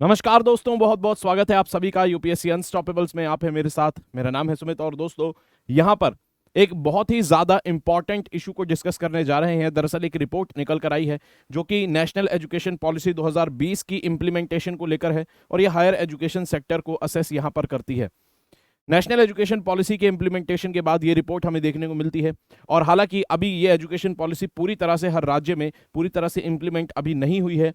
नमस्कार दोस्तों, बहुत बहुत स्वागत है आप सभी का यूपीएससी अनस्टॉपेबल्स में। आप है मेरे साथ, मेरा नाम है सुमित। और दोस्तों, यहाँ पर एक बहुत ही ज्यादा इंपॉर्टेंट इशू को डिस्कस करने जा रहे हैं। दरअसल एक रिपोर्ट निकल कर आई है जो कि नेशनल एजुकेशन पॉलिसी 2020 की इंप्लीमेंटेशन को लेकर है, और ये हायर एजुकेशन सेक्टर को असेस यहाँ पर करती है। नेशनल एजुकेशन पॉलिसी के इंप्लीमेंटेशन के बाद ये रिपोर्ट हमें देखने को मिलती है। और हालांकि अभी ये एजुकेशन पॉलिसी पूरी तरह से हर राज्य में पूरी तरह से इंप्लीमेंट अभी नहीं हुई है।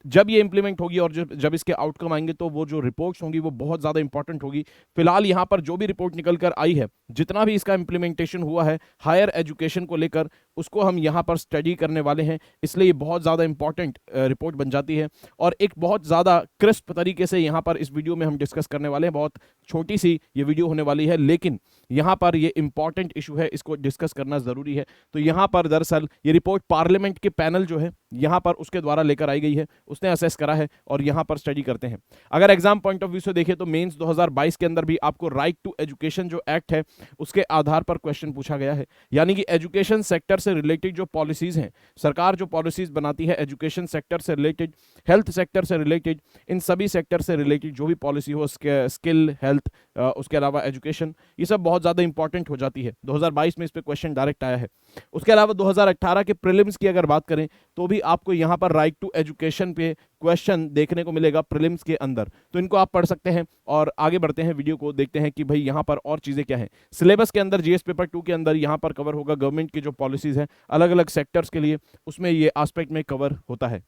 जब ये इंप्लीमेंट होगी और जब इसके आउटकम आएंगे तो वो जो रिपोर्ट्स होंगी वो बहुत ज़्यादा इंपॉर्टेंट होगी। फिलहाल यहाँ पर जो भी रिपोर्ट निकल कर आई है, जितना भी इसका इंप्लीमेंटेशन हुआ है हायर एजुकेशन को लेकर, उसको हम यहाँ पर स्टडी करने वाले हैं। इसलिए ये बहुत ज़्यादा इंपॉर्टेंट रिपोर्ट बन जाती है और एक बहुत ज़्यादा क्रिस्प तरीके से यहाँ पर इस वीडियो में हम डिस्कस करने वाले हैं। बहुत छोटी सी ये वीडियो होने वाली है, लेकिन यहाँ पर ये इंपॉर्टेंट इशू है, इसको डिस्कस करना जरूरी है। तो यहाँ पर दरअसल ये रिपोर्ट पार्लियामेंट के पैनल जो है यहाँ पर उसके द्वारा लेकर आई गई है, उसने असेस करा है और यहाँ पर स्टडी करते हैं। अगर एग्जाम पॉइंट ऑफ व्यू से देखें तो मेंस 2022 के अंदर भी आपको राइट टू एजुकेशन जो एक्ट है उसके आधार पर क्वेश्चन पूछा गया है। यानी कि एजुकेशन सेक्टर से रिलेटेड जो पॉलिसीज हैं, सरकार जो पॉलिसीज बनाती है एजुकेशन सेक्टर से रिलेटेड, हेल्थ सेक्टर से रिलेटेड, इन सभी सेक्टर से रिलेटेड जो भी पॉलिसी हो, स्किल, हेल्थ, उसके अलावा एजुकेशन, ये सब बहुत ज़्यादा इंपॉर्टेंट हो जाती है। 2022 में इस पर क्वेश्चन डायरेक्ट आया है। उसके अलावा 2018 के प्रीलिम्स की अगर बात करें तो भी आपको यहाँ पर राइट टू एजुकेशन पे क्वेश्चन देखने को मिलेगा प्रीलिम्स के अंदर। तो इनको आप पढ़ सकते हैं और आगे बढ़ते हैं, वीडियो को देखते हैं कि भाई यहाँ पर और चीज़ें क्या हैं। सिलेबस के अंदर जीएस पेपर 2 के अंदर यहाँ पर कवर होगा गवर्नमेंट की जो पॉलिसीज हैं अलग अलग सेक्टर्स के लिए, उसमें ये एस्पेक्ट में कवर होता है।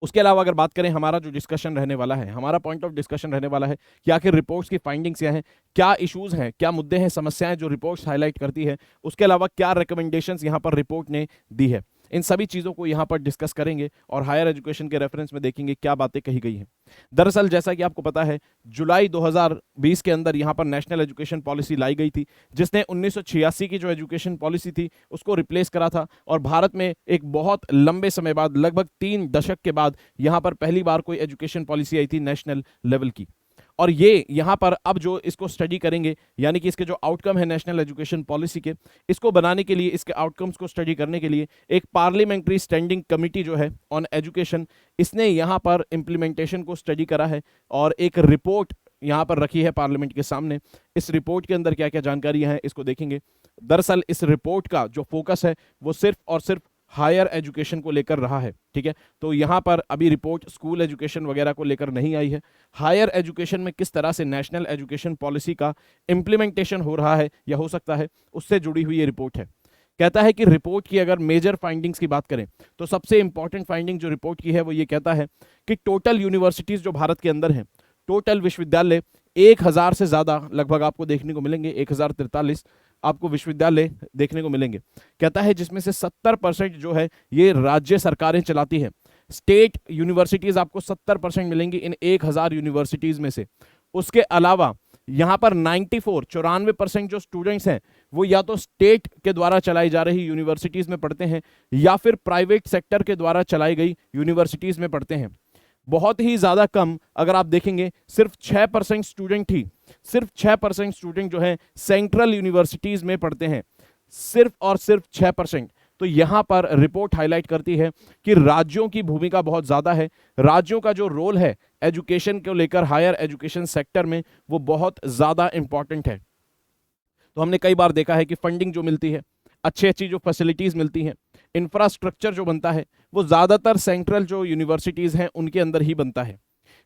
उसके अलावा अगर बात करें, हमारा जो डिस्कशन रहने वाला है, हमारा पॉइंट ऑफ डिस्कशन रहने वाला है कि आखिर रिपोर्ट्स की फाइंडिंग्स क्या हैं, क्या इश्यूज हैं, क्या मुद्दे हैं, समस्याएं जो रिपोर्ट्स हाईलाइट करती है, उसके अलावा क्या रिकमेंडेशंस यहाँ पर रिपोर्ट ने दी है। इन सभी चीज़ों को यहाँ पर डिस्कस करेंगे और हायर एजुकेशन के रेफरेंस में देखेंगे क्या बातें कही गई हैं। दरअसल जैसा कि आपको पता है, जुलाई 2020 के अंदर यहाँ पर नेशनल एजुकेशन पॉलिसी लाई गई थी, जिसने 1986 की जो एजुकेशन पॉलिसी थी उसको रिप्लेस करा था। और भारत में एक बहुत लंबे समय बाद, लगभग 3 दशक के बाद, यहाँ पर पहली बार कोई एजुकेशन पॉलिसी आई थी नेशनल लेवल की। और ये यहाँ पर अब जो इसको स्टडी करेंगे, यानी कि इसके जो आउटकम है नेशनल एजुकेशन पॉलिसी के, इसको बनाने के लिए, इसके आउटकम्स को स्टडी करने के लिए एक पार्लियामेंट्री स्टैंडिंग कमिटी जो है ऑन एजुकेशन, इसने यहाँ पर इम्प्लीमेंटेशन को स्टडी करा है और एक रिपोर्ट यहाँ पर रखी है पार्लियामेंट के सामने। इस रिपोर्ट के अंदर क्या क्या जानकारी है इसको देखेंगे। दरअसल इस रिपोर्ट का जो फोकस है वो सिर्फ और सिर्फ हायर एजुकेशन को लेकर रहा है। ठीक है, तो यहाँ पर अभी रिपोर्ट स्कूल एजुकेशन वगैरह को लेकर नहीं आई है। हायर एजुकेशन में किस तरह से नेशनल एजुकेशन पॉलिसी का इंप्लीमेंटेशन हो रहा है या हो सकता है, उससे जुड़ी हुई ये रिपोर्ट है। कहता है कि रिपोर्ट की अगर मेजर फाइंडिंग्स की बात करें तो सबसे इंपॉर्टेंट फाइंडिंग जो रिपोर्ट की है वो ये कहता है कि टोटल यूनिवर्सिटीज जो भारत के अंदर हैं, टोटल विश्वविद्यालय 1000 से ज्यादा लगभग आपको देखने को मिलेंगे, 1043 आपको विश्वविद्यालय देखने को मिलेंगे। कहता है जिसमें से 70% जो है ये राज्य सरकारें चलाती हैं। स्टेट यूनिवर्सिटीज आपको 70% मिलेंगी इन 1000 यूनिवर्सिटीज में से। उसके अलावा यहाँ पर 94 जो स्टूडेंट्स हैं वो या तो स्टेट के द्वारा चलाई जा रही यूनिवर्सिटीज में पढ़ते हैं या फिर प्राइवेट सेक्टर के द्वारा चलाई गई यूनिवर्सिटीज में पढ़ते हैं। बहुत ही ज्यादा कम, अगर आप देखेंगे सिर्फ 6% स्टूडेंट ही, सिर्फ 6% स्टूडेंट जो है सेंट्रल यूनिवर्सिटीज में पढ़ते हैं, सिर्फ और सिर्फ 6%। तो यहां पर रिपोर्ट हाईलाइट करती है कि राज्यों की भूमिका बहुत ज्यादा है, राज्यों का जो रोल है एजुकेशन को लेकर हायर एजुकेशन सेक्टर में वो बहुत ज्यादा इंपॉर्टेंट है। तो हमने कई बार देखा है कि फंडिंग जो मिलती है, अच्छी अच्छी जो फैसिलिटीज मिलती हैं, इंफ्रास्ट्रक्चर जो बनता है वो ज्यादातर सेंट्रल जो यूनिवर्सिटीज हैं उनके अंदर ही बनता है।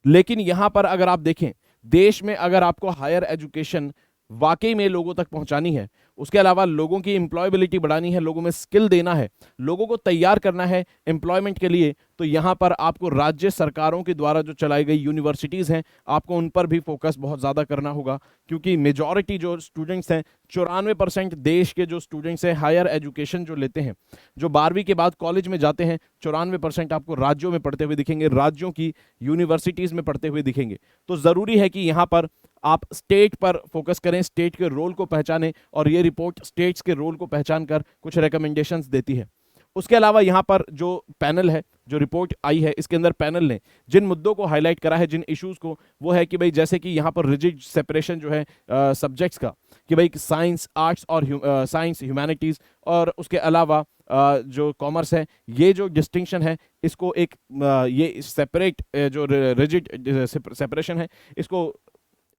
लेकिन यहां पर अगर आप देखें, देश में अगर आपको हायर एजुकेशन वाकई में लोगों तक पहुंचानी है, उसके अलावा लोगों की एम्प्लॉयबिलिटी बढ़ानी है, लोगों में स्किल देना है, लोगों को तैयार करना है एम्प्लॉयमेंट के लिए, तो यहां पर आपको राज्य सरकारों के द्वारा जो चलाई गई यूनिवर्सिटीज हैं आपको उन पर भी फोकस बहुत ज्यादा करना होगा। क्योंकि मेजॉरिटी जो स्टूडेंट्स हैं, 94% देश के जो स्टूडेंट्स हैं हायर एजुकेशन जो लेते हैं, जो 12वीं के बाद कॉलेज में जाते हैं, 94% आपको राज्यों में पढ़ते हुए दिखेंगे, राज्यों की यूनिवर्सिटीज में पढ़ते हुए दिखेंगे। तो जरूरी है कि यहां पर आप स्टेट पर फोकस करें, स्टेट के रोल को पहचानें, और ये रिपोर्ट स्टेट्स के रोल को पहचान कर कुछ रिकमेंडेशंस देती है। उसके अलावा यहाँ पर जो पैनल है, जो रिपोर्ट आई है, इसके अंदर पैनल ने जिन मुद्दों को हाईलाइट करा है, जिन इश्यूज को, वो है कि भाई जैसे कि यहाँ पर रिजिड सेपरेशन जो है सब्जेक्ट्स का, कि भाई साइंस, आर्ट्स और साइंस, ह्यूमैनिटीज, और उसके अलावा जो कॉमर्स है, ये जो डिस्टिंक्शन है, इसको एक ये सेपरेट जो रिजिड सेपरेशन है, इसको,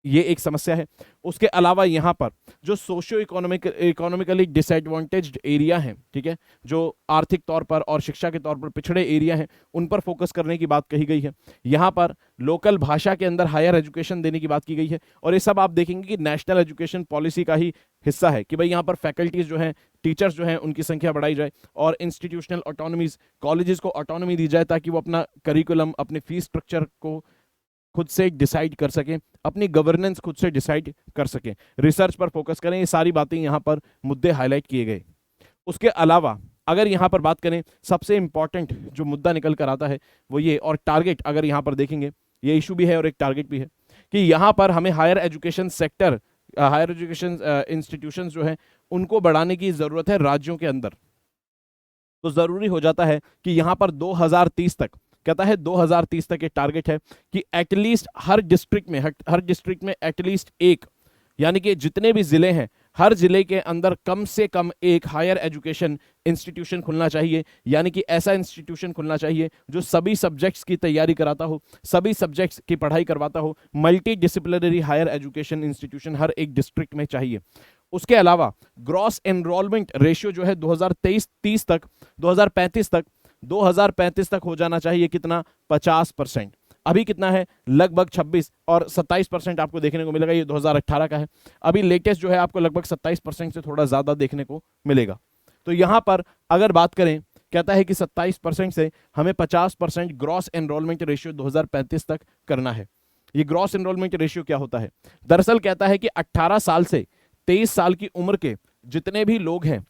ये एक समस्या है। उसके अलावा यहाँ पर जो सोशियो इकोनॉमिकली डिसएडवांटेज्ड एरिया हैं, ठीक है, जो आर्थिक तौर पर और शिक्षा के तौर पर पिछड़े एरिया हैं, उन पर फोकस करने की बात कही गई है। यहाँ पर लोकल भाषा के अंदर हायर एजुकेशन देने की बात की गई है, और ये सब आप देखेंगे कि नेशनल एजुकेशन पॉलिसी का ही हिस्सा है कि भाई यहाँ पर फैकल्टीज जो हैं, टीचर्स जो हैं, उनकी संख्या बढ़ाई जाए, और इंस्टीट्यूशनल ऑटोनॉमीज, कॉलेजेस को ऑटोनॉमी दी जाए ताकि वो अपना करिकुलम, अपने फीस स्ट्रक्चर को खुद से डिसाइड कर सकें, अपनी गवर्नेंस खुद से डिसाइड कर सकें, रिसर्च पर फोकस करें। ये सारी बातें यहाँ पर मुद्दे हाईलाइट किए गए। उसके अलावा अगर यहाँ पर बात करें, सबसे इंपॉर्टेंट जो मुद्दा निकल कर आता है वो ये, और टारगेट अगर यहाँ पर देखेंगे, ये इशू भी है और एक टारगेट भी है, कि यहाँ पर हमें higher education sector, higher education institution जो है, उनको बढ़ाने की जरूरत है राज्यों के अंदर। तो जरूरी हो जाता है कि यहाँ पर 2030 तक, कहता है 2030 तक ये टारगेट है कि एटलीस्ट हर डिस्ट्रिक्ट में एटलीस्ट एक, यानी कि जितने भी जिले हैं, हर जिले के अंदर कम से कम एक हायर एजुकेशन इंस्टीट्यूशन खुलना चाहिए। यानी कि ऐसा इंस्टीट्यूशन खुलना चाहिए जो सभी सब्जेक्ट्स की तैयारी कराता हो, सभी सब्जेक्ट्स की पढ़ाई करवाता हो। Multidisciplinary higher education institution हर एक डिस्ट्रिक्ट में चाहिए। उसके अलावा ग्रॉस एनरोलमेंट रेशियो जो है 2023 तक, 2035 तक हो जाना चाहिए कितना, 50%। अभी कितना है, लगभग 26 और 27% आपको देखने को मिलेगा। ये 2018 का है। अभी लेटेस्ट जो है आपको लगभग 27% से थोड़ा ज्यादा देखने को मिलेगा। तो यहां पर अगर बात करें, कहता है कि 27% से हमें 50% ग्रॉस एनरोलमेंट रेशियो 2035 तक करना है। ये ग्रॉस एनरोलमेंट रेशियो क्या होता है? दरअसल कहता है कि 18 साल से 23 साल की उम्र के जितने भी लोग हैं,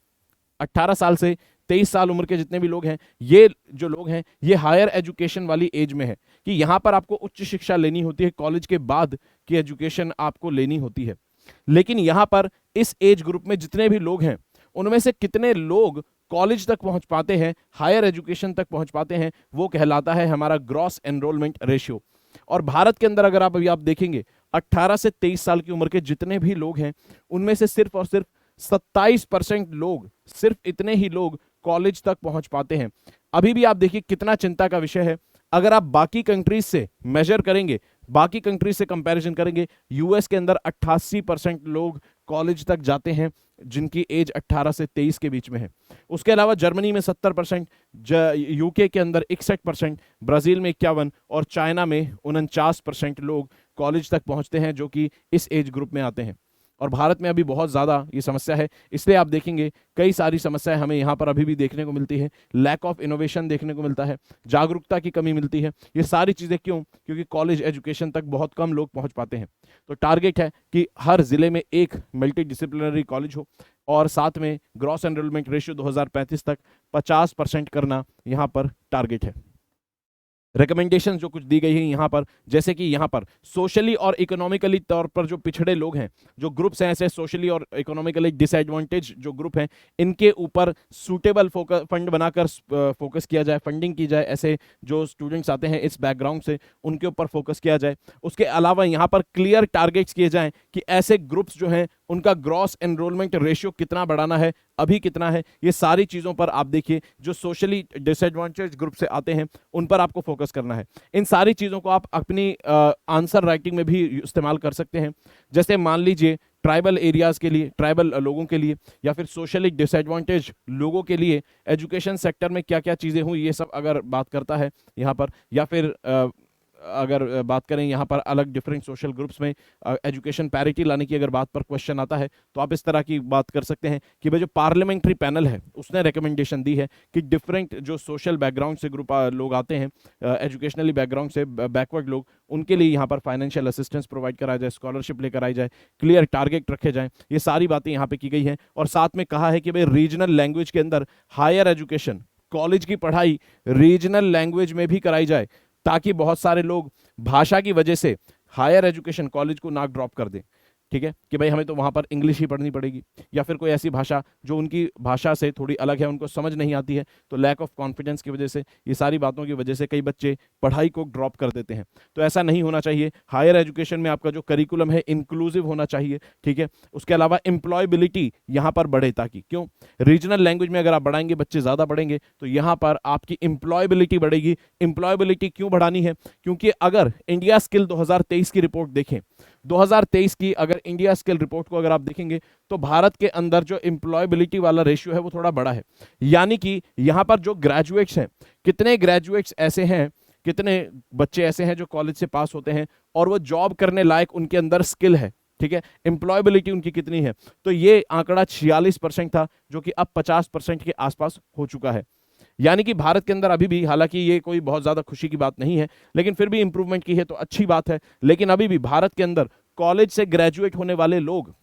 18 साल से 23 साल उम्र के जितने भी लोग हैं, ये जो लोग हैं, ये हायर एजुकेशन वाली एज में है कि यहां पर आपको उच्च शिक्षा लेनी होती है, कॉलेज के बाद की एजुकेशन आपको लेनी होती है। लेकिन यहां पर इस एज ग्रुप में जितने भी लोग हैं, उनमें से कितने लोग कॉलेज तक पहुंच पाते हैं, हायर एजुकेशन तक पहुंच पाते हैं, वो कहलाता है हमारा ग्रॉस एनरोलमेंट रेशियो। और भारत के अंदर अगर आप देखेंगे, 18 से 23 साल की उम्र के जितने भी लोग हैं, उनमें से सिर्फ और सिर्फ 27% लोग, सिर्फ इतने ही लोग कॉलेज तक पहुंच पाते हैं। अभी भी आप देखिए कितना चिंता का विषय है। अगर आप बाकी कंट्रीज से मेजर करेंगे, बाकी कंट्रीज से कंपैरिजन करेंगे, यूएस के अंदर 88% लोग कॉलेज तक जाते हैं जिनकी एज 18 से 23 के बीच में है। उसके अलावा जर्मनी में 70%, यूके के अंदर 61%, ब्राजील में 51% और चाइना में 49% लोग कॉलेज तक पहुंचते हैं जो कि इस एज ग्रुप में आते हैं। और भारत में अभी बहुत ज़्यादा ये समस्या है। इसलिए आप देखेंगे कई सारी समस्याएं हमें यहाँ पर अभी भी देखने को मिलती है। लैक ऑफ इनोवेशन देखने को मिलता है, जागरूकता की कमी मिलती है। ये सारी चीज़ें क्यों? क्योंकि कॉलेज एजुकेशन तक बहुत कम लोग पहुँच पाते हैं। तो टारगेट है कि हर जिले में एक मल्टी डिसिप्लिनरी कॉलेज हो, और साथ में ग्रॉस एनरोलमेंट रेशियो 2035 तक 50% करना यहाँ पर टारगेट है। रिकमेंडेशन जो कुछ दी गई है यहाँ पर, जैसे कि यहाँ पर सोशली और इकोनॉमिकली तौर पर जो पिछड़े लोग हैं, जो ग्रुप्स हैं, ऐसे सोशली और इकोनॉमिकली डिसएडवांटेज जो ग्रुप हैं, इनके ऊपर सूटेबल फंड बनाकर फोकस किया जाए, फंडिंग की जाए। ऐसे जो स्टूडेंट्स आते हैं इस बैकग्राउंड से, उनके ऊपर फोकस किया जाए। उसके अलावा यहाँ पर क्लियर टारगेट्स किए जाएं कि ऐसे ग्रुप्स जो हैं उनका ग्रॉस एनरोलमेंट रेशियो कितना बढ़ाना है, अभी कितना है। ये सारी चीज़ों पर आप देखिए, जो सोशली डिसएडवांटेज ग्रुप से आते हैं उन पर आपको फोकस करना है। इन सारी चीज़ों को आप अपनी आंसर राइटिंग में भी इस्तेमाल कर सकते हैं। जैसे मान लीजिए ट्राइबल एरियाज के लिए, ट्राइबल लोगों के लिए, या फिर सोशली डिसएडवांटेज लोगों के लिए एजुकेशन सेक्टर में क्या क्या चीज़ें हुई, ये सब अगर बात करता है यहाँ पर। या फिर अगर बात करें यहाँ पर अलग डिफरेंट सोशल ग्रुप्स में एजुकेशन पैरिटी लाने की अगर बात पर क्वेश्चन आता है, तो आप इस तरह की बात कर सकते हैं कि भाई जो पार्लियामेंट्री पैनल है उसने रिकमेंडेशन दी है कि डिफरेंट जो सोशल बैकग्राउंड से ग्रुप लोग आते हैं, एजुकेशनली बैकग्राउंड से बैकवर्ड लोग, उनके लिए यहाँ पर फाइनेंशियल असिस्टेंस प्रोवाइड कराया जाए, स्कॉलरशिप लेकर आई जाए, क्लियर टारगेट रखे जाएँ। ये सारी बातें यहाँ पर की गई हैं। और साथ में कहा है कि भाई रीजनल लैंग्वेज के अंदर हायर एजुकेशन, कॉलेज की पढ़ाई रीजनल लैंग्वेज में भी कराई जाए, ताकि बहुत सारे लोग भाषा की वजह से हायर एजुकेशन कॉलेज को ना ड्रॉप कर दें। ठीक है, कि भाई हमें तो वहां पर इंग्लिश ही पढ़नी पड़ेगी, या फिर कोई ऐसी भाषा जो उनकी भाषा से थोड़ी अलग है, उनको समझ नहीं आती है, तो लैक ऑफ कॉन्फिडेंस की वजह से, ये सारी बातों की वजह से कई बच्चे पढ़ाई को ड्रॉप कर देते हैं। तो ऐसा नहीं होना चाहिए। हायर एजुकेशन में आपका जो करिकुलम है इंक्लूसिव होना चाहिए, ठीक है। उसके अलावा एम्प्लॉयबिलिटी यहाँ पर बढ़े, ताकि क्यों, रीजनल लैंग्वेज में अगर आप बढ़ाएंगे, बच्चे ज्यादा बढ़ेंगे, तो यहाँ पर आपकी एम्प्लॉयबिलिटी बढ़ेगी। एम्प्लॉयबिलिटी क्यों बढ़ानी है? क्योंकि अगर इंडिया स्किल 2023 की रिपोर्ट देखें, 2023 की अगर इंडिया स्किल रिपोर्ट को अगर आप देखेंगे, तो भारत के अंदर जो एम्प्लॉयबिलिटी वाला रेशियो है वो थोड़ा बड़ा है। यानी कि यहां पर जो ग्रेजुएट्स हैं, कितने ग्रेजुएट्स ऐसे हैं, कितने बच्चे ऐसे हैं जो कॉलेज से पास होते हैं और वो जॉब करने लायक उनके अंदर स्किल है, ठीक है, एम्प्लॉयबिलिटी उनकी कितनी है? तो ये आंकड़ा 46% था, जो कि अब 50% के आसपास हो चुका है। यानी कि भारत के अंदर अभी भी, हालांकि ये कोई बहुत ज्यादा खुशी की बात नहीं है, लेकिन फिर भी इंप्रूवमेंट की है तो अच्छी बात है। लेकिन अभी भी भारत के अंदर कॉलेज से ग्रेजुएट होने वाले लोग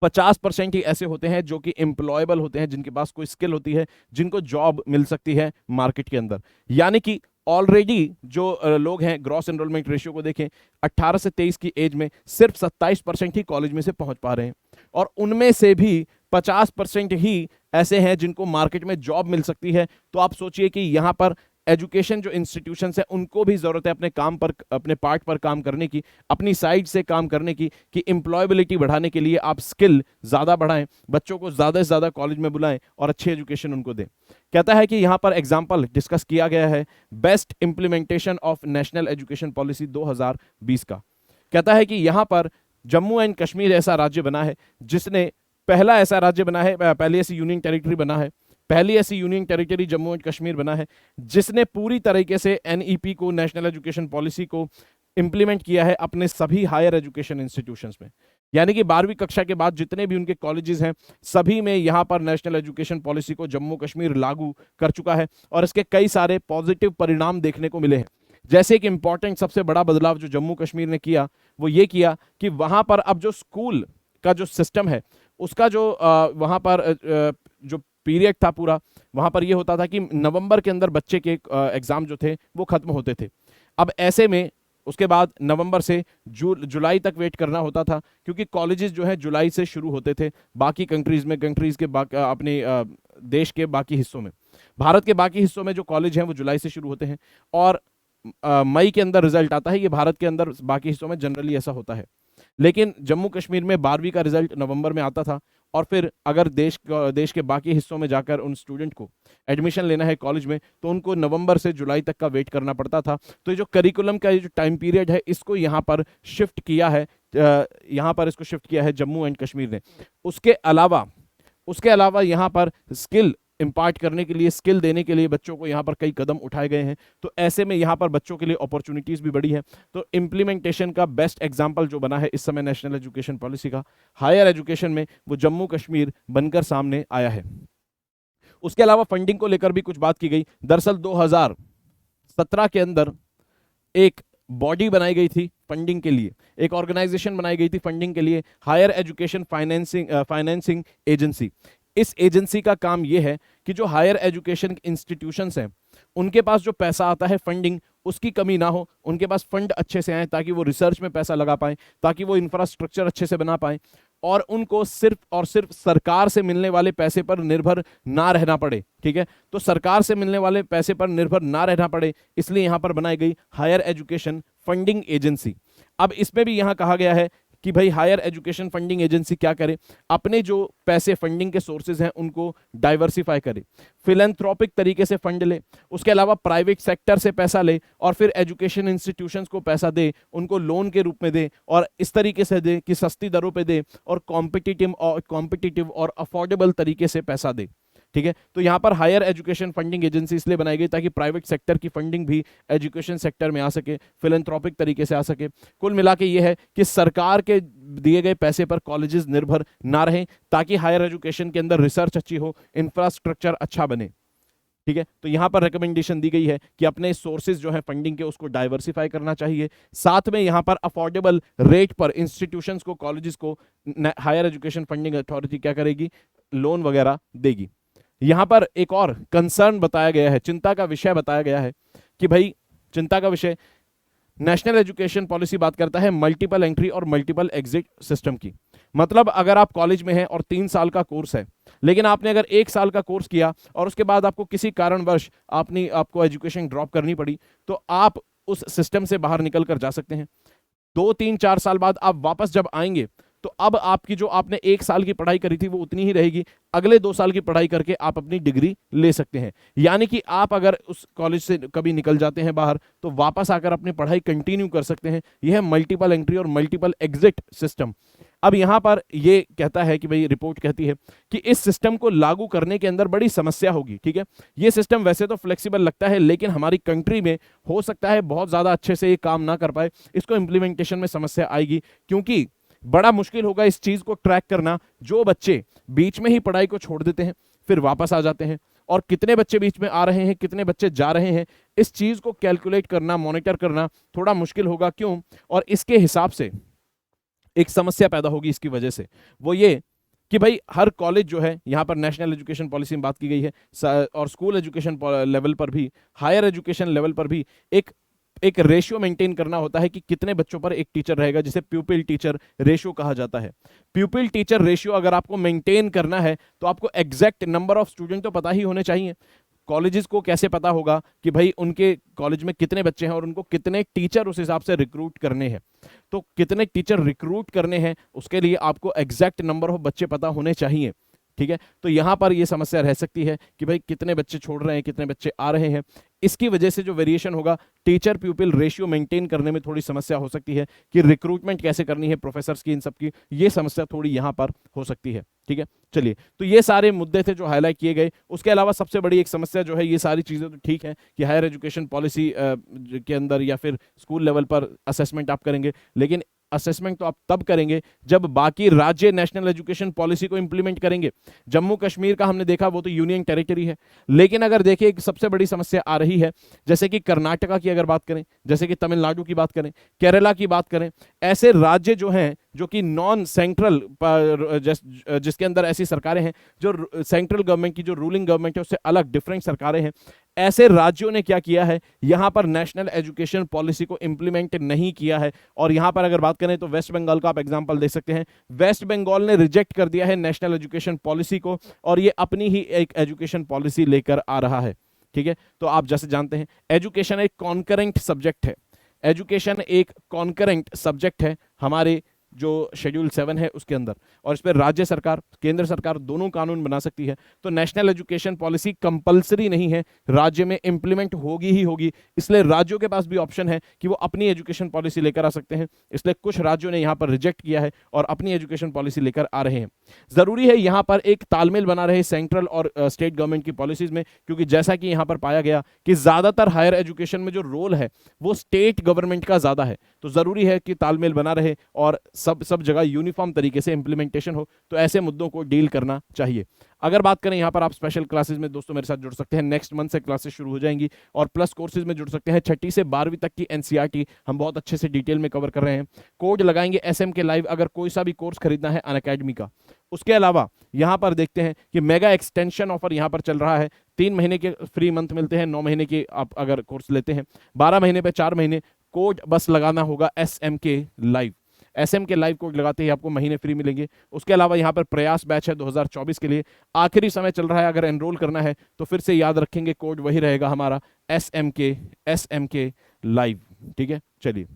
50% ही ऐसे होते हैं जो कि एम्प्लॉयबल होते हैं, जिनके पास कोई स्किल होती है, जिनको जॉब मिल सकती है मार्केट के अंदर। यानी कि ऑलरेडी जो लोग हैं, ग्रॉस एनरोलमेंट रेशियो को देखें, 18 से 23 की एज में सिर्फ 27% ही कॉलेज में से पहुंच पा रहे हैं, और उनमें से भी 50% ही ऐसे हैं जिनको मार्केट में जॉब मिल सकती है। तो आप सोचिए कि यहां पर एजुकेशन जो इंस्टीट्यूशंस है, उनको भी जरूरत है अपने काम पर, अपने पार्ट पर काम करने की, अपनी साइड से काम करने की, कि एम्प्लॉयबिलिटी बढ़ाने के लिए आप स्किल ज्यादा बढ़ाएं, बच्चों को ज्यादा से ज्यादा कॉलेज में बुलाएं और अच्छी एजुकेशन उनको दें। कहता है कि यहां पर एग्जाम्पल डिस्कस किया गया है best implementation of national education policy 2020 का। कहता है कि यहां पर जम्मू एंड कश्मीर ऐसा राज्य बना है जिसने, पहला ऐसा राज्य बना है, पहली ऐसी यूनियन टेरिटरी बना है, पहली ऐसी union territory Jammu and Kashmir बना है जिसने पूरी तरीके से एनईपी को, नेशनल एजुकेशन पॉलिसी को इंप्लीमेंट किया है अपने सभी हायर एजुकेशन इंस्टीट्यूशंस में। यानी कि 12वीं कक्षा के बाद जितने भी उनके कॉलेजेस हैं, सभी में यहां पर नेशनल एजुकेशन पॉलिसी को जम्मू कश्मीर लागू कर चुका है, और इसके कई सारे पॉजिटिव परिणाम देखने को मिले हैं। जैसे एक इंपॉर्टेंट सबसे बड़ा बदलाव जो जम्मू कश्मीर ने किया, वो ये किया कि वहां पर अब जो स्कूल का जो सिस्टम है, उसका जो वहां पर जो पीरियड था पूरा, वहां पर ये होता था कि नवंबर के अंदर बच्चे के एग्जाम जो थे वो खत्म होते थे। अब ऐसे में उसके बाद नवंबर से जुलाई तक वेट करना होता था, क्योंकि कॉलेजेस जो है जुलाई से शुरू होते थे बाकी कंट्रीज में, कंट्रीज के अपने देश के बाकी हिस्सों में। भारत के बाकी हिस्सों में जो कॉलेज हैं वो जुलाई से शुरू होते हैं, और मई के अंदर रिजल्ट आता है। ये भारत के अंदर बाकी हिस्सों में जनरली ऐसा होता है, लेकिन जम्मू कश्मीर में 12वीं का रिजल्ट नवंबर में आता था, और फिर अगर देश के बाकी हिस्सों में जाकर उन स्टूडेंट को एडमिशन लेना है कॉलेज में, तो उनको नवंबर से जुलाई तक का वेट करना पड़ता था। तो ये जो करिकुलम का ये जो टाइम पीरियड है, इसको यहाँ पर शिफ्ट किया है, यहाँ पर इसको शिफ्ट किया है जम्मू एंड कश्मीर ने। उसके अलावा यहाँ पर स्किल इंपार्ट करने के लिए, स्किल देने के लिए बच्चों को यहाँ पर कई कदम उठाए गए हैं। तो ऐसे में यहाँ पर बच्चों के लिए अपॉर्चुनिटीज भी बढ़ी है। तो इम्प्लीमेंटेशन का बेस्ट एग्जांपल जो बना है इस समय नेशनल एजुकेशन पॉलिसी का हायर एजुकेशन में, वो जम्मू कश्मीर बनकर सामने आया है। उसके अलावा फंडिंग को लेकर भी कुछ बात की गई। दरअसल 2017 के अंदर एक बॉडी बनाई गई थी फंडिंग के लिए, एक ऑर्गेनाइजेशन बनाई गई थी फंडिंग के लिए, हायर एजुकेशन फाइनेंसिंग एजेंसी। इस एजेंसी का काम यह है कि जो हायर एजुकेशन इंस्टीट्यूशंस हैं, उनके पास जो पैसा आता है फंडिंग, उसकी कमी ना हो, उनके पास फंड अच्छे से आए, ताकि वो रिसर्च में पैसा लगा पाए, ताकि वो इंफ्रास्ट्रक्चर अच्छे से बना पाए, और उनको सिर्फ और सिर्फ सरकार से मिलने वाले पैसे पर निर्भर ना रहना पड़े। ठीक है, तो सरकार से मिलने वाले पैसे पर निर्भर ना रहना पड़े, इसलिए यहां पर बनाई गई हायर एजुकेशन फंडिंग एजेंसी। अब इसमें भी यहां कहा गया है कि भाई हायर एजुकेशन फंडिंग एजेंसी क्या करे, अपने जो पैसे फंडिंग के सोर्सेज हैं उनको डाइवर्सिफाई करे, फिलैंथ्रोपिक तरीके से फंड ले, उसके अलावा प्राइवेट सेक्टर से पैसा ले, और फिर एजुकेशन इंस्टीट्यूशंस को पैसा दे, उनको लोन के रूप में दे, और इस तरीके से दे कि सस्ती दरों पे दे, और कॉम्पिटिटिव और अफोर्डेबल तरीके से पैसा दे। ठीक है, तो यहां पर हायर एजुकेशन फंडिंग एजेंसी इसलिए बनाई गई ताकि प्राइवेट सेक्टर की फंडिंग भी एजुकेशन सेक्टर में आ सके, फिलैंथ्रोपिक तरीके से आ सके। कुल मिला के ये है कि सरकार के दिए गए पैसे पर कॉलेजेस निर्भर ना रहें, ताकि हायर एजुकेशन के अंदर रिसर्च अच्छी हो, इंफ्रास्ट्रक्चर अच्छा बने। ठीक है, तो यहां पर रिकमेंडेशन दी गई है कि अपने सोर्सेज जो है फंडिंग के, उसको डाइवर्सिफाई करना चाहिए। साथ में यहां पर अफोर्डेबल रेट पर इंस्टीट्यूशंस को, कॉलेजेस को हायर एजुकेशन फंडिंग अथॉरिटी क्या करेगी, लोन वगैरह देगी। यहां पर एक और कंसर्न बताया गया है, चिंता का विषय बताया गया है कि भाई चिंता का विषय, नेशनल एजुकेशन पॉलिसी बात करता है मल्टीपल एंट्री और मल्टीपल एग्जिट सिस्टम की। मतलब अगर आप कॉलेज में हैं और 3 साल का कोर्स है, लेकिन आपने अगर 1 साल का कोर्स किया और उसके बाद आपको किसी कारणवश आपको एजुकेशन ड्रॉप करनी पड़ी, तो आप उस सिस्टम से बाहर निकल कर जा सकते हैं। 2 3 4 साल बाद आप वापस जब आएंगे तो अब आपकी जो आपने 1 साल की पढ़ाई करी थी वो उतनी ही रहेगी, अगले 2 साल की पढ़ाई करके आप अपनी डिग्री ले सकते हैं। यानी कि आप अगर उस कॉलेज से कभी निकल जाते हैं बाहर तो वापस आकर अपनी पढ़ाई कंटिन्यू कर सकते हैं। यह है मल्टीपल एंट्री और मल्टीपल एग्जिट सिस्टम। अब यहां पर यह कहता है कि भाई, रिपोर्ट कहती है कि इस सिस्टम को लागू करने के अंदर बड़ी समस्या होगी। ठीक है, यह सिस्टम वैसे तो फ्लेक्सिबल लगता है, लेकिन हमारी कंट्री में हो सकता है बहुत ज्यादा अच्छे से ये काम ना कर पाए, इसको इंप्लीमेंटेशन में समस्या आएगी, क्योंकि बड़ा मुश्किल होगा इस चीज को ट्रैक करना। जो बच्चे बीच में ही पढ़ाई को छोड़ देते हैं फिर वापस आ जाते हैं, और कितने बच्चे बीच में आ रहे हैं, कितने बच्चे जा रहे हैं, इस चीज को कैलकुलेट करना, मॉनिटर करना थोड़ा मुश्किल होगा। क्यों? और इसके हिसाब से एक समस्या पैदा होगी इसकी वजह से, वो ये कि भाई हर कॉलेज जो है, यहां पर नेशनल एजुकेशन पॉलिसी में बात की गई है, और स्कूल एजुकेशन लेवल पर भी, हायर एजुकेशन लेवल पर भी एक रेशियो मेंटेन करना होता है कि कितने बच्चों पर एक टीचर रहेगा, जिसे प्यूपिल टीचर रेशियो कहा जाता है। प्यूपिल टीचर रेशियो अगर आपको मेंटेन करना है तो आपको एग्जैक्ट नंबर ऑफ स्टूडेंट तो पता ही होने चाहिए। कॉलेजेस को कैसे पता होगा कि भाई उनके कॉलेज में कितने बच्चे हैं और उनको कितने टीचर उस हिसाब से रिक्रूट करने हैं? तो कितने टीचर रिक्रूट करने हैं उसके लिए आपको एग्जैक्ट नंबर ऑफ बच्चे पता होने चाहिए। ठीक है, तो यहां पर यह समस्या रह सकती है कि भाई कितने बच्चे छोड़ रहे हैं, कितने बच्चे आ रहे हैं। इसकी वजह से जो वेरिएशन होगा, टीचर प्यूपिल रेशियो मेंटेन करने में थोड़ी समस्या हो सकती है कि रिक्रूटमेंट कैसे करनी है प्रोफेसर्स की, इन सब की ये समस्या थोड़ी यहां पर हो सकती है। ठीक है, चलिए, तो ये सारे मुद्दे थे जो हाईलाइट किए गए। उसके अलावा सबसे बड़ी एक समस्या जो है, ये सारी चीजें तो ठीक है कि हायर एजुकेशन पॉलिसी के अंदर या फिर स्कूल लेवल पर असेसमेंट आप करेंगे, लेकिन असेसमेंट तो आप तब करेंगे जब बाकी राज्य नेशनल एजुकेशन पॉलिसी को इंप्लीमेंट करेंगे। जम्मू कश्मीर का हमने देखा, वो तो यूनियन टेरिटरी है, लेकिन अगर देखिए एक सबसे बड़ी समस्या आ रही है, जैसे कि कर्नाटका की अगर बात करें, जैसे कि तमिलनाडु की बात करें, केरला की बात करें, ऐसे राज्य जो हैं जो कि नॉन सेंट्रल, जिसके अंदर ऐसी सरकारें हैं जो सेंट्रल गवर्नमेंट की, जो रूलिंग गवर्नमेंट है उससे अलग डिफरेंट सरकारें हैं, ऐसे राज्यों ने क्या किया है, यहां पर नेशनल एजुकेशन पॉलिसी को इंप्लीमेंट नहीं किया है। और यहां पर अगर बात करें तो वेस्ट बंगाल का आप एग्जांपल दे सकते हैं। वेस्ट बंगाल ने रिजेक्ट कर दिया है नेशनल एजुकेशन पॉलिसी को, और ये अपनी ही एक एजुकेशन पॉलिसी लेकर आ रहा है। ठीक है, तो आप जैसे जानते हैं एजुकेशन एक कॉन्करेंट सब्जेक्ट है, एजुकेशन एक कॉन्करेंट सब्जेक्ट है हमारे जो शेड्यूल 7 है उसके अंदर, और इस पर राज्य सरकार, केंद्र सरकार दोनों कानून बना सकती है। तो नेशनल एजुकेशन पॉलिसी कंपलसरी नहीं है, राज्य में इंप्लीमेंट होगी ही होगी, इसलिए राज्यों के पास भी ऑप्शन है कि वो अपनी एजुकेशन पॉलिसी लेकर आ सकते हैं। इसलिए कुछ राज्यों ने यहां पर रिजेक्ट किया है और अपनी एजुकेशन पॉलिसी लेकर आ रहे हैं। जरूरी है यहां पर एक तालमेल बना रहे सेंट्रल और स्टेट गवर्नमेंट की पॉलिसीज में, क्योंकि जैसा कि यहां पर पाया गया कि ज्यादातर हायर एजुकेशन में जो रोल है वो स्टेट गवर्नमेंट का ज्यादा है, तो जरूरी है कि तालमेल बना रहे और सब जगह यूनिफॉर्म तरीके से इंप्लीमेंटेशन हो। तो ऐसे मुद्दों को डील करना चाहिए। अगर बात करें यहां पर आप स्पेशल क्लासेस में दोस्तों मेरे साथ जुड़ सकते हैं, नेक्स्ट मंथ से क्लासेस शुरू हो जाएंगी, और प्लस कोर्सेज में जुड़ सकते हैं। 6ठी से 12वीं तक की एनसीईआरटी हम बहुत अच्छे से डिटेल में कवर कर रहे हैं। कोड लगाएंगे एसएम के लाइव अगर कोई सा भी कोर्स खरीदना है अनअकैडमी का। उसके अलावा यहां पर देखते हैं कि मेगा एक्सटेंशन ऑफर यहां पर चल रहा है। 3 महीने के फ्री मंथ मिलते हैं, 9 महीने के आप अगर कोर्स लेते हैं, 12 महीने पे 4 महीने। कोड बस लगाना होगा एसएम के लाइव, एसएम के लाइव कोड लगाते ही आपको महीने फ्री मिलेंगे। उसके अलावा यहां पर प्रयास बैच है 2024 के लिए, आखिरी समय चल रहा है, अगर एनरोल करना है तो फिर से याद रखेंगे कोड वही रहेगा हमारा एसएम के लाइव। ठीक है, चलिए,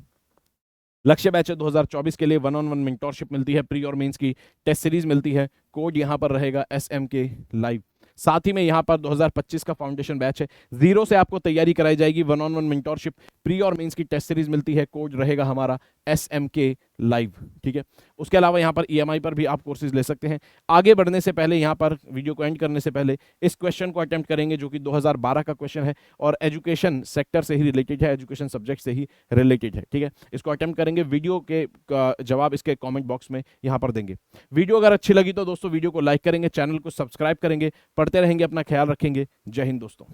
लक्ष्य बैच है 2024 के लिए, 1-on-1 मेंटोरशिप मिलती है, प्री और मेंस की टेस्ट सीरीज मिलती है, कोड यहां पर रहेगा एसएम के लाइव। साथ ही में यहां पर 2025 का फाउंडेशन बैच है, 0 से आपको तैयारी कराई जाएगी, 1-on-1 मेंटोरशिप, प्री और मेंस की टेस्ट सीरीज मिलती है, कोड रहेगा हमारा एसएम के लाइव। ठीक है, उसके अलावा यहां पर ईएमआई पर भी आप कोर्सेज ले सकते हैं। आगे बढ़ने से पहले यहां पर वीडियो को एंड करने से पहले इस क्वेश्चन को अटेम्प्ट करेंगे जो कि 2012 का क्वेश्चन है और एजुकेशन सेक्टर से ही रिलेटेड है, एजुकेशन सब्जेक्ट से ही रिलेटेड है। ठीक है, इसको अटेम्प्ट करेंगे, वीडियो के जवाब इसके कॉमेंट बॉक्स में यहां पर देंगे। वीडियो अगर अच्छी लगी तो दोस्तों वीडियो को लाइक करेंगे, चैनल को सब्सक्राइब करेंगे, पढ़ते रहेंगे, अपना ख्याल रखेंगे। जय हिंद दोस्तों।